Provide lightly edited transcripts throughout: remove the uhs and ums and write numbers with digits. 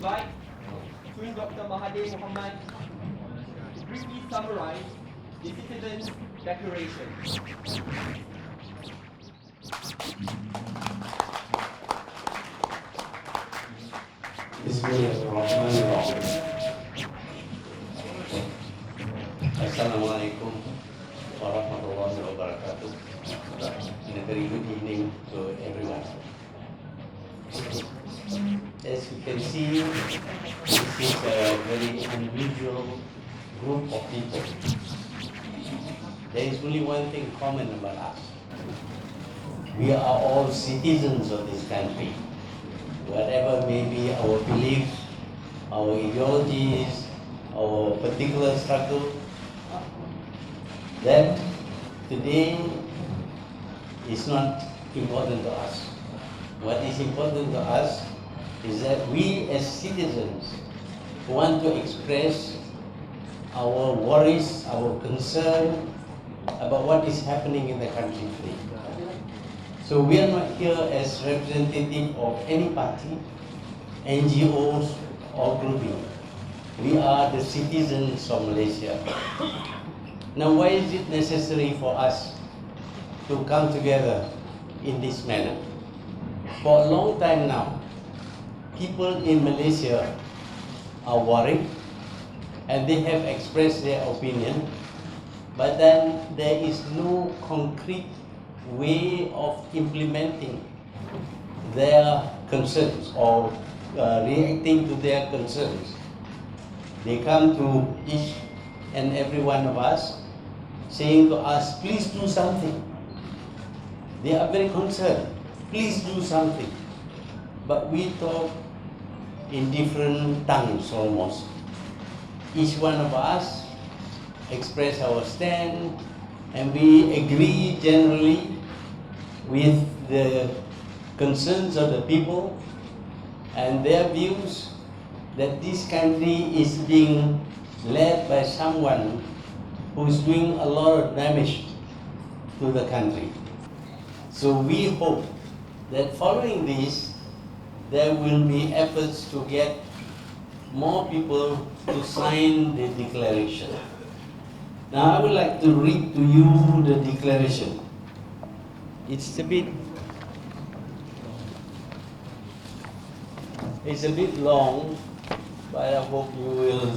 invite Tun Dr. Mahathir Mohamad to briefly summarize the Citizens' Declaration. Bismillahirrahmanirrahim. Assalamualaikum warahmatullahi wabarakatuh. And a very good evening to everyone. As you can see, this is a very unusual group of people. There is only one thing common about us. We are all citizens of this country. Whatever may be our beliefs, our ideologies, our particular struggle, that today is not important to us. What is important to us is that we as citizens want to express our worries, our concern about what is happening in the country today. So we are not here as representative of any party, NGOs or grouping. We are the citizens of Malaysia. Now why is it necessary for us to come together in this manner? For a long time now, people in Malaysia are worried and they have expressed their opinion, but then there is no concrete way of implementing their concerns or reacting to their concerns. They come to each and every one of us saying to us, please do something. They are very concerned, please do something. But we talk in different tongues almost. Each one of us express our stand, and we agree generally with the concerns of the people and their views that this country is being led by someone who is doing a lot of damage to the country. So we hope that following this, there will be efforts to get more people to sign the declaration. Now I would like to read to you the declaration. It's a bit long, but I hope you will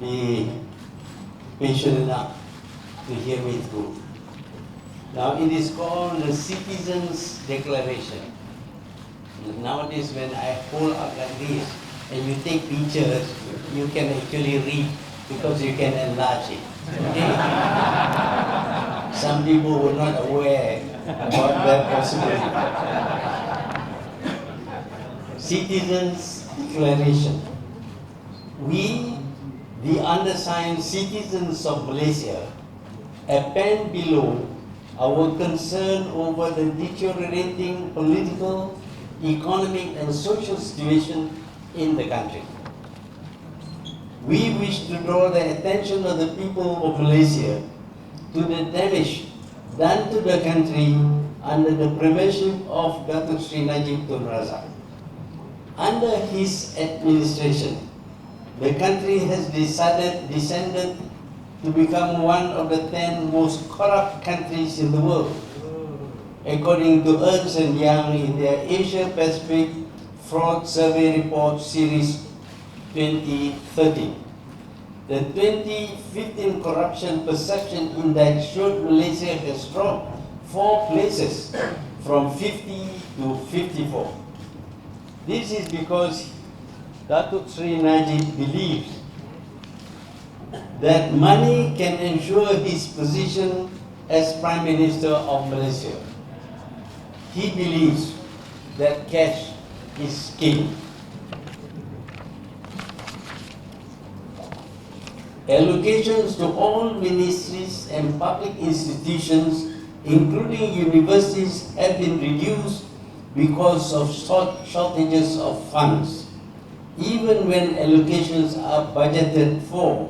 be patient enough to hear me through. Now it is called the Citizens' Declaration. Nowadays when I hold up like this and you take pictures, you can actually read because you can enlarge it. Okay? Some people were not aware about that possibility. Citizens' Declaration. We, the undersigned citizens of Malaysia, append below our concern over the deteriorating political, economic and social situation in the country. We wish to draw the attention of the people of Malaysia to the damage done to the country under the premiership of Datuk Sri Najib Tun Razak. Under his administration, the country has descended to become one of the 10 most corrupt countries in the world, according to Ernst & Young in their Asia Pacific Fraud Survey Report Series 2013. The 2015 Corruption Perception Index showed Malaysia has dropped 4 places from 50 to 54. This is because Datuk Sri Najib believes that money can ensure his position as Prime Minister of Malaysia. He believes that cash is king. Allocations to all ministries and public institutions, including universities, have been reduced because of shortages of funds. Even when allocations are budgeted for,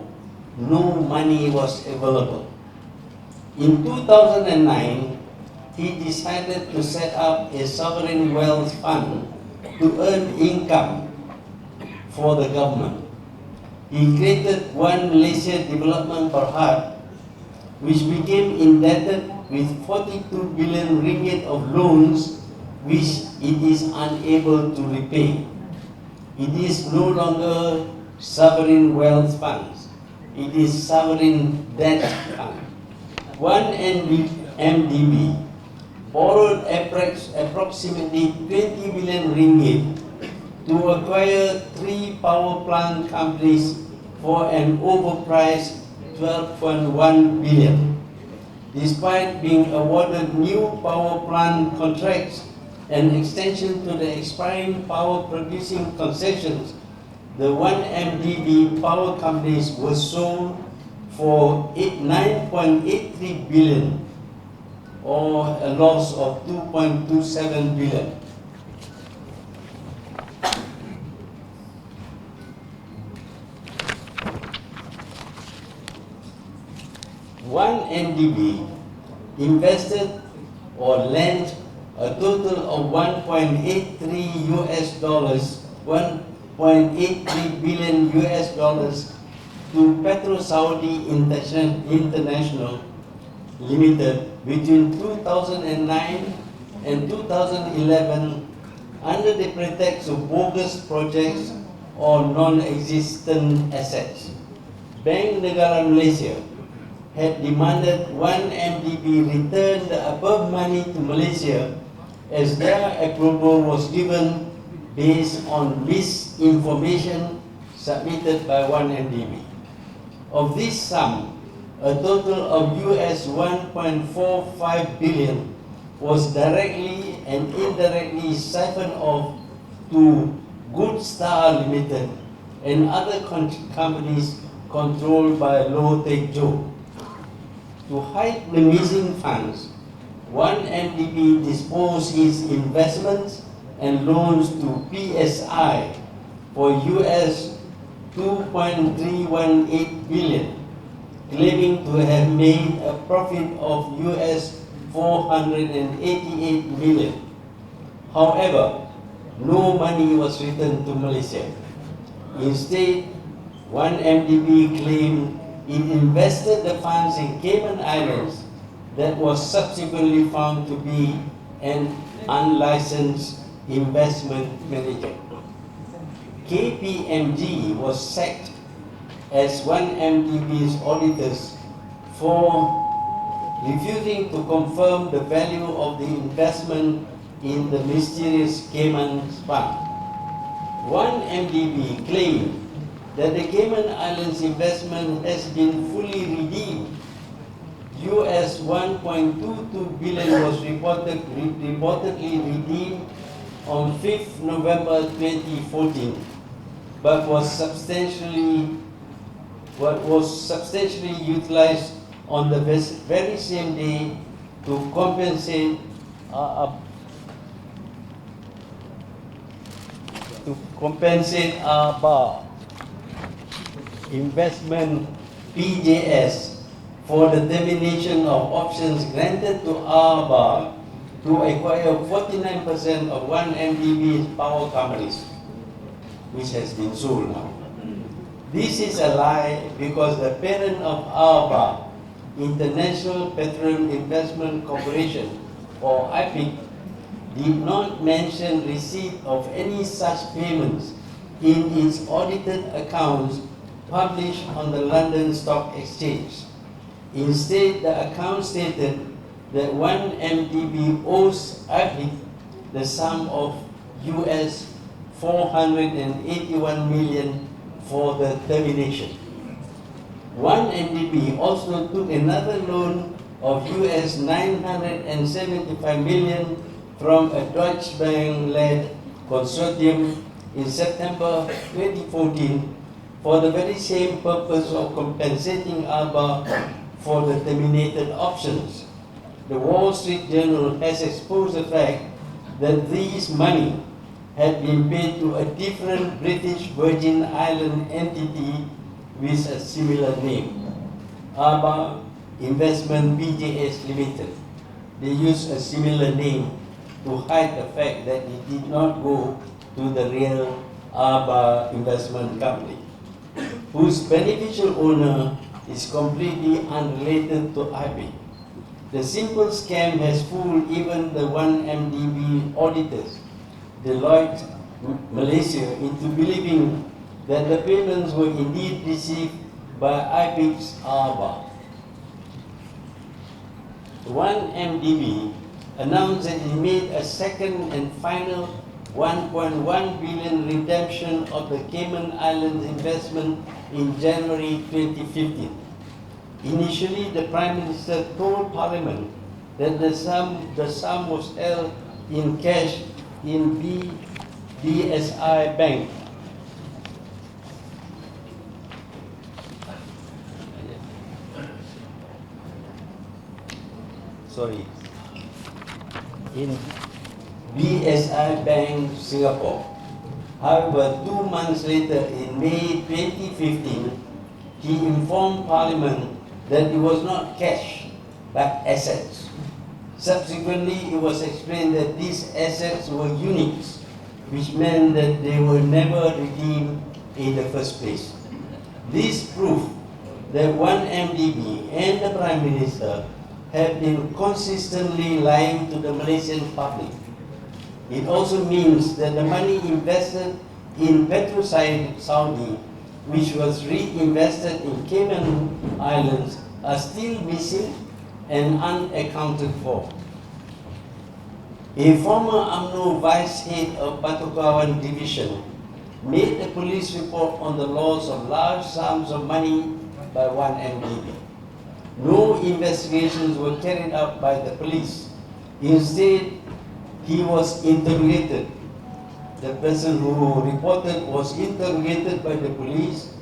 no money was available. In 2009, he decided to set up a sovereign wealth fund to earn income for the government. He created One Malaysia Development Berhad, which became indebted with 42 billion ringgit of loans which it is unable to repay. It is no longer sovereign wealth funds. It is sovereign debt fund. One MDB borrowed approximately 20 billion ringgit to acquire 3 power plant companies for an overpriced 12.1 billion. Despite being awarded new power plant contracts and extension to the expiring power producing concessions, the 1MDB power companies were sold for 9.83 billion, or a loss of 2.27 billion. One MDB invested or lent a total of 1.83 billion US dollars to Petro Saudi International Limited between 2009 and 2011 under the pretext of bogus projects or non-existent assets. Bank Negara Malaysia had demanded 1MDB return the above money to Malaysia as their approval was given based on misinformation submitted by 1MDB. Of this sum, a total of US 1.45 billion was directly and indirectly siphoned off to Good Star Limited and other companies controlled by Low Tech Joe. To hide the missing funds, 1MDB disposed its investments and loans to PSI for US 2.318 billion, claiming to have made a profit of US 488 million. However, no money was returned to Malaysia. Instead, 1MDB claimed it invested the funds in Cayman Islands that was subsequently found to be an unlicensed investment manager. KPMG was sacked as 1MDB's auditors for refusing to confirm the value of the investment in the mysterious Cayman fund. 1MDB claimed that the Cayman Islands investment has been fully redeemed. US 1.22 billion was reportedly redeemed on 5th November 2014, but was substantially utilized on the very same day to compensate our investment PJS for the termination of options granted to ABA to acquire 49% of 1MDB's power companies, which has been sold now. This is a lie because the parent of ABA, International Petroleum Investment Corporation, or IPIC, did not mention receipt of any such payments in its audited accounts published on the London Stock Exchange. Instead, the account stated that 1MDB owes IPIC the sum of US 481 million for the termination. 1MDB also took another loan of US 975 million from a Deutsche Bank-led consortium in September 2014 for the very same purpose of compensating ABA for the terminated options. The Wall Street Journal has exposed the fact that this money had been paid to a different British Virgin Island entity with a similar name, ABA Investment PJS Limited. They used a similar name to hide the fact that it did not go to the real Aba Investment Company, whose beneficial owner is completely unrelated to IB. The simple scam has fooled even the 1MDB auditors, Deloitte Malaysia, into believing that the payments were indeed received by IBIC's Aba. 1MDB announced that it made a second and final 1.1 billion redemption of the Cayman Islands investment in January 2015. Initially, the Prime Minister told Parliament that the sum was held in cash in BSI Bank. In BSI Bank, Singapore. However, 2 months later, in May 2015, he informed Parliament that it was not cash, but assets. Subsequently, it was explained that these assets were units, which meant that they were never redeemed in the first place. This proved that 1MDB and the Prime Minister have been consistently lying to the Malaysian public. It also means that the money invested in Saudi, which was reinvested in Cayman Islands, are still missing and unaccounted for. A former UMNO vice head of Patukawan Division made a police report on the loss of large sums of money by 1MDB. No investigations were carried out by the police. Instead, he was interrogated. The person who reported was interrogated by the police,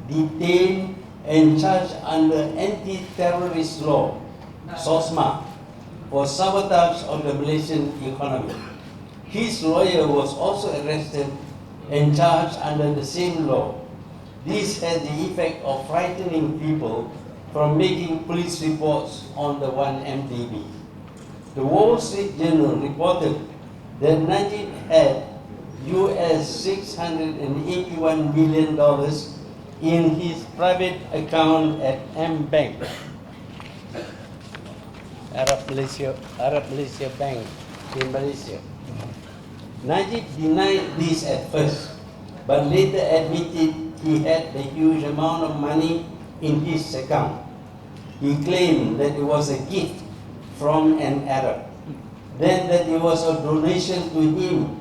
detained, and charged under anti-terrorist law, SOSMA, for sabotage of the Malaysian economy. His lawyer was also arrested and charged under the same law. This had the effect of frightening people from making police reports on the 1MDB. The Wall Street Journal reported that Najib had US $681 million in his private account at M Bank, Arab Malaysia Bank in Malaysia. Najib denied this at first, but later admitted he had the huge amount of money in his account. He claimed that it was a gift from an Arab, then that it was a donation to him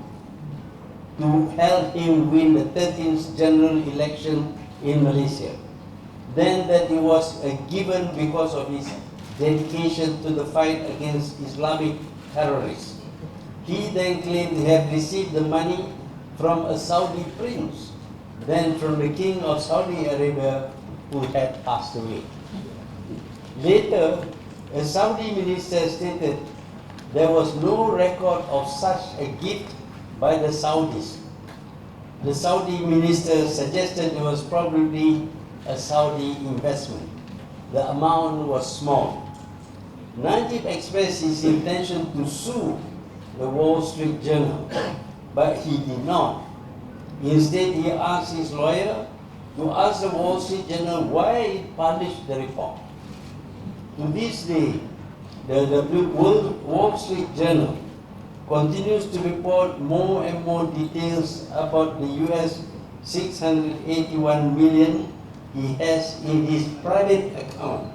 to help him win the 13th general election in Malaysia, then that it was a given because of his dedication to the fight against Islamic terrorists. He then claimed to have received the money from a Saudi prince, then from the king of Saudi Arabia, who had passed away. Later, a Saudi minister stated there was no record of such a gift by the Saudis. The Saudi minister suggested it was probably a Saudi investment. The amount was small. Najib expressed his intention to sue the Wall Street Journal, but he did not. Instead, he asked his lawyer to ask the Wall Street Journal why it published the report. To this day, the Wall Street Journal continues to report more and more details about the US $681 million he has in his private account.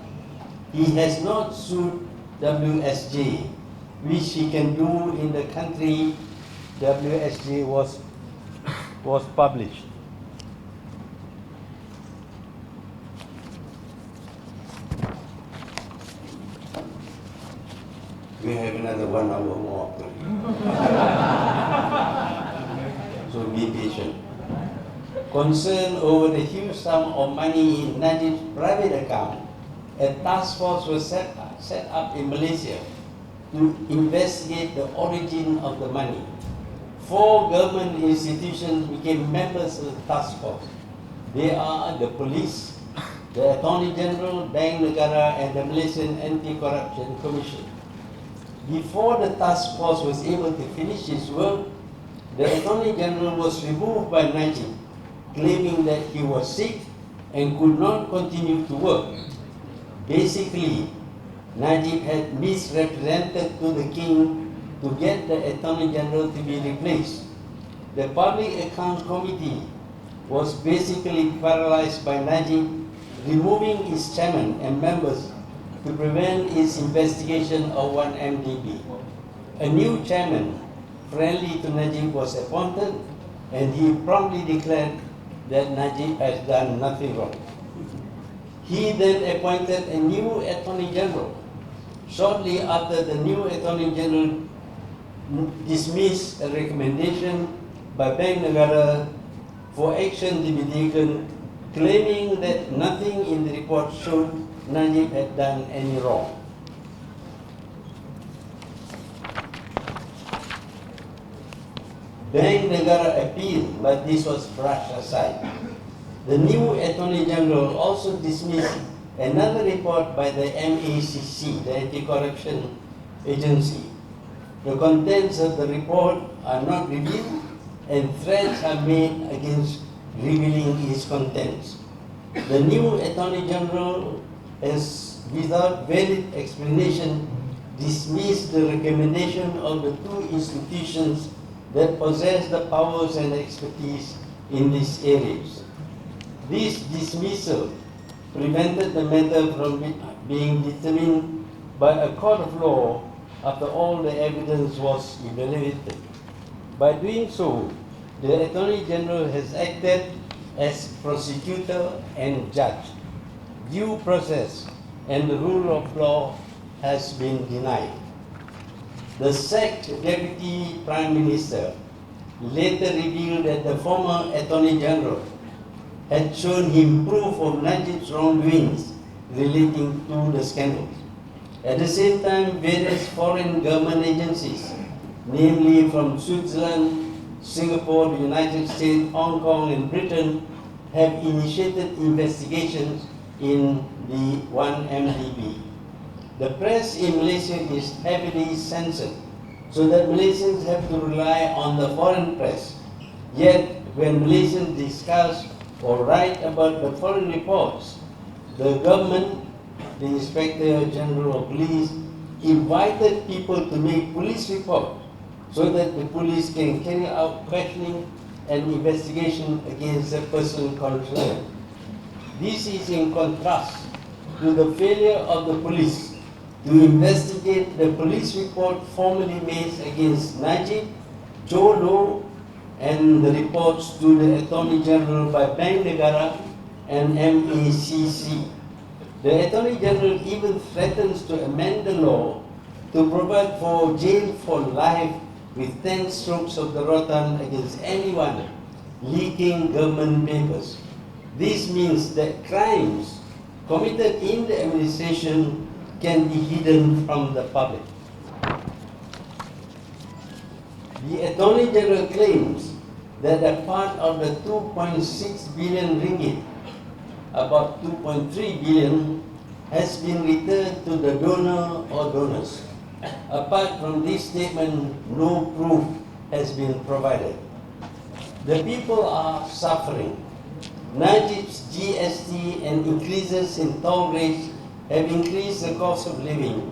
He has not sued WSJ, which he can do in the country WSJ was published. We have another 1 hour more. So be patient. Concerned over the huge sum of money in Najib's private account, a task force was set up in Malaysia to investigate the origin of the money. 4 government institutions became members of the task force. They are the police, the Attorney General, Bank Negara, and the Malaysian Anti-Corruption Commission. Before the task force was able to finish its work, the Attorney General was removed by Najib, claiming that he was sick and could not continue to work. Basically, Najib had misrepresented to the king to get the Attorney General to be replaced. The Public Accounts Committee was basically paralyzed by Najib removing its chairman and members to prevent its investigation of 1MDB. A new chairman, friendly to Najib, was appointed, and he promptly declared that Najib had done nothing wrong. He then appointed a new Attorney General. Shortly after, the new Attorney General dismissed a recommendation by Bank Negara for action to be taken, claiming that nothing in the report showed Najib had done any wrong. Bank Negara appealed, but this was brushed aside. The new Attorney General also dismissed another report by the MACC, the Anti-Corruption Agency. The contents of the report are not revealed, and threats are made against revealing its contents. The new Attorney General has, without valid explanation, dismissed the recommendation of the two institutions that possess the powers and expertise in these areas. This dismissal prevented the matter from being determined by a court of law after all the evidence was evaluated. By doing so, the Attorney General has acted as prosecutor and judge. Due process and the rule of law has been denied. The sacked Deputy Prime Minister later revealed that the former Attorney General had shown him proof of Najib's wrongdoings relating to the scandals. At the same time, various foreign government agencies, namely from Switzerland, Singapore, the United States, Hong Kong, and Britain, have initiated investigations in the 1MDB. The press in Malaysia is heavily censored, so that Malaysians have to rely on the foreign press. Yet, when Malaysians discuss or write about the foreign reports, the government, the Inspector General of Police, invited people to make police reports so that the police can carry out questioning and investigation against the person concerned. This is in contrast to the failure of the police to investigate the police report formally made against Najib, Joe Low, and the reports to the Attorney General by Bank Negara and MACC. The Attorney General even threatens to amend the law to provide for jail for life with 10 strokes of the rotan against anyone leaking government papers. This means that crimes committed in the administration can be hidden from the public. The Attorney General claims that a part of the 2.6 billion ringgit, about 2.3 billion, has been returned to the donor or donors. Apart from this statement, no proof has been provided. The people are suffering. Najib's GST and increases in toll rates have increased the cost of living,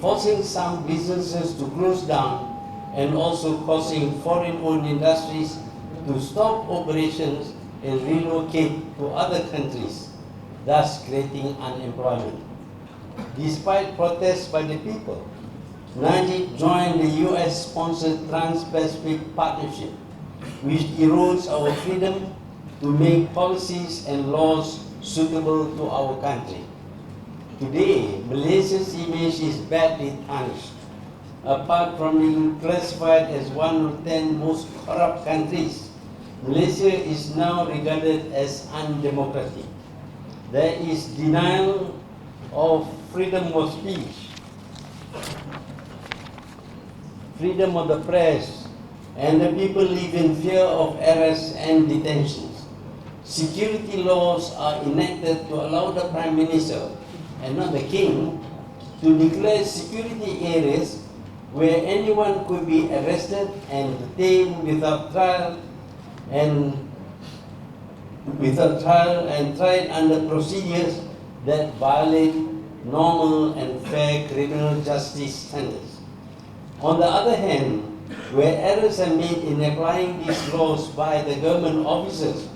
forcing some businesses to close down and also causing foreign-owned industries to stop operations and relocate to other countries, thus creating unemployment. Despite protests by the people, Najib joined the US-sponsored Trans-Pacific Partnership, which erodes our freedom to make policies and laws suitable to our country. Today, Malaysia's image is badly tarnished. Apart from being classified as one of 10 most corrupt countries, Malaysia is now regarded as undemocratic. There is denial of freedom of speech, freedom of the press, and the people live in fear of arrests and detentions. Security laws are enacted to allow the Prime Minister, and not the King, to declare security areas where anyone could be arrested and detained without trial and tried under procedures that violate normal and fair criminal justice standards. On the other hand, where errors are made in applying these laws by the government officers,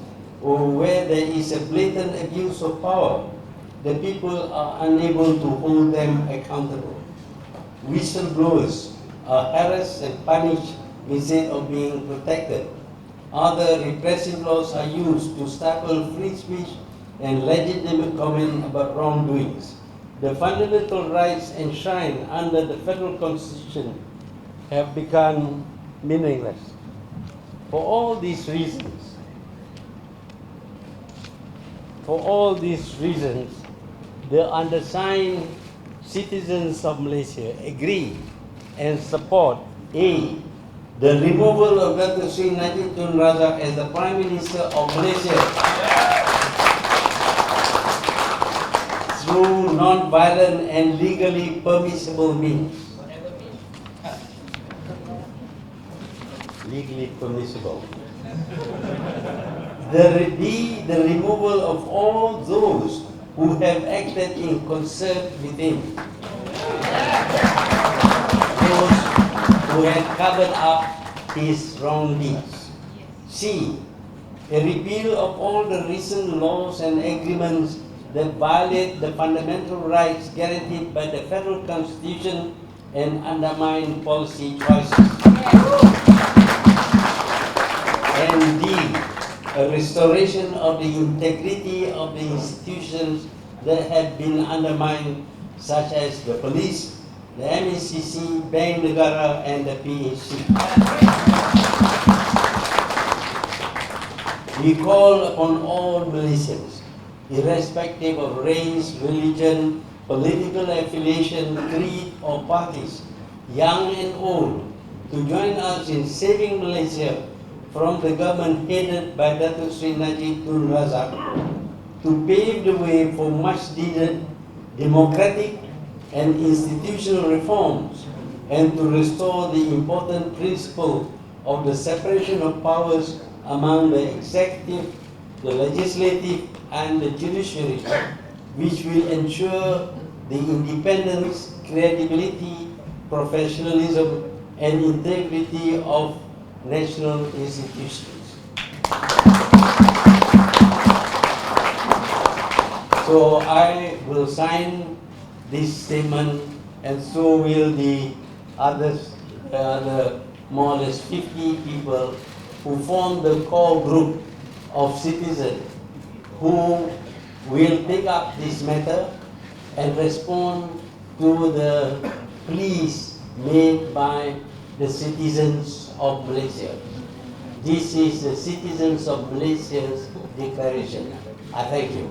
or where there is a blatant abuse of power, the people are unable to hold them accountable. Whistleblowers are harassed and punished instead of being protected. Other repressive laws are used to stifle free speech and legitimate comment about wrongdoings. The fundamental rights enshrined under the federal constitution have become meaningless. For all these reasons, the undersigned citizens of Malaysia agree and support A. The removal of Dr. Sri Najib Tun Razak as the Prime Minister of Malaysia through non-violent and legally permissible means. Legally permissible. The removal of all those who have acted in concert with him. Those who had covered up his wrong deeds. C. A repeal of all the recent laws and agreements that violate the fundamental rights guaranteed by the federal constitution and undermine policy choices. And D. A restoration of the integrity of the institutions that have been undermined, such as the police, the MECC, Bank Negara, and the PHC. We call upon all Malaysians, irrespective of race, religion, political affiliation, creed, or parties, young and old, to join us in saving Malaysia from the government headed by Datuk Sri Najib Tun Razak, to pave the way for much needed democratic and institutional reforms, and to restore the important principle of the separation of powers among the executive, the legislative, and the judiciary, which will ensure the independence, credibility, professionalism, and integrity of national institutions. So I will sign this statement, and so will the others, the more or less 50 people who form the core group of citizens who will take up this matter and respond to the pleas made by the citizens of Malaysia. This is the Citizens of Malaysia's declaration. I thank you.